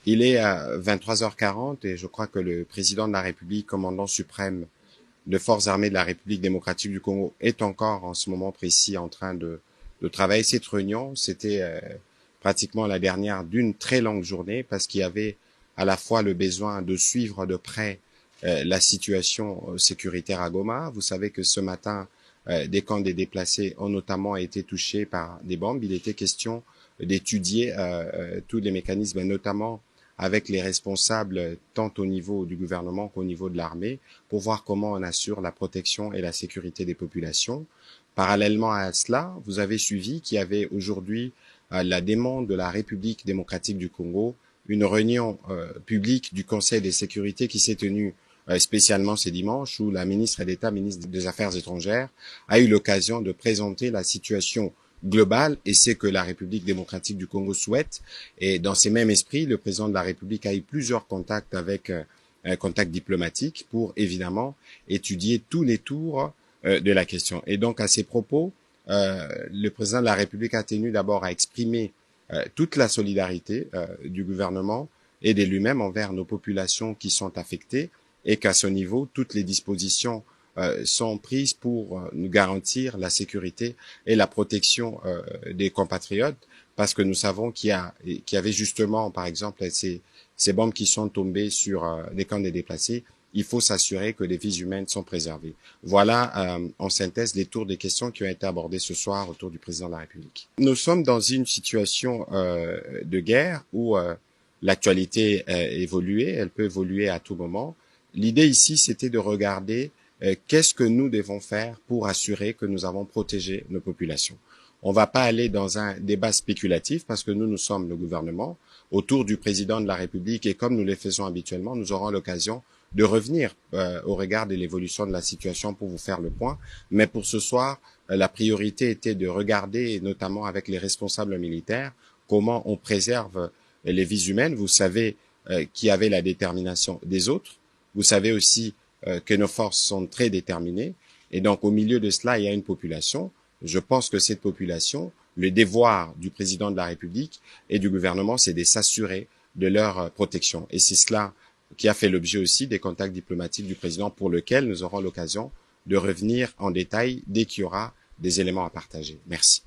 Il est à 23h40 et je crois que le président de la République, commandant suprême de forces armées de la République démocratique du Congo, est encore en ce moment précis en train de travailler. Cette réunion, c'était pratiquement la dernière d'une très longue journée parce qu'il y avait à la fois le besoin de suivre de près la situation sécuritaire à Goma. Vous savez que ce matin, des camps des déplacés ont notamment été touchés par des bombes. Il était question d'étudier tous les mécanismes, notamment avec les responsables tant au niveau du gouvernement qu'au niveau de l'armée, pour voir comment on assure la protection et la sécurité des populations. Parallèlement à cela, vous avez suivi qu'il y avait aujourd'hui la demande de la République démocratique du Congo, une réunion publique du Conseil de sécurité qui s'est tenue spécialement ce dimanche, où la ministre d'État, ministre des Affaires étrangères, a eu l'occasion de présenter la situation globale et c'est que la République démocratique du Congo souhaite. Et dans ces mêmes esprits, le président de la République a eu plusieurs contacts avec un contact diplomatique pour évidemment étudier tous les tours de la question. Et donc à ces propos, le président de la République a tenu d'abord à exprimer toute la solidarité du gouvernement et de lui-même envers nos populations qui sont affectées et qu'à ce niveau, toutes les dispositions sont prises pour nous garantir la sécurité et la protection des compatriotes, parce que nous savons qu'il y avait justement, par exemple, ces bombes qui sont tombées sur des camps de déplacés. Il faut s'assurer que les vies humaines sont préservées. Voilà, en synthèse, les tours des questions qui ont été abordées ce soir autour du président de la République. Nous sommes dans une situation de guerre où l'actualité évoluée, elle peut évoluer à tout moment. L'idée ici, c'était de regarder qu'est-ce que nous devons faire pour assurer que nous avons protégé nos populations. On ne va pas aller dans un débat spéculatif parce que nous sommes le gouvernement autour du président de la République et comme nous le faisons habituellement, nous aurons l'occasion de revenir au regard de l'évolution de la situation pour vous faire le point. Mais pour ce soir, la priorité était de regarder, et notamment avec les responsables militaires, comment on préserve les vies humaines. Vous savez qu'il y avait la détermination des autres. Vous savez aussi que nos forces sont très déterminées. Et donc, au milieu de cela, il y a une population. Je pense que cette population, le devoir du président de la République et du gouvernement, c'est de s'assurer de leur protection. Et c'est cela qui a fait l'objet aussi des contacts diplomatiques du président pour lequel nous aurons l'occasion de revenir en détail dès qu'il y aura des éléments à partager. Merci.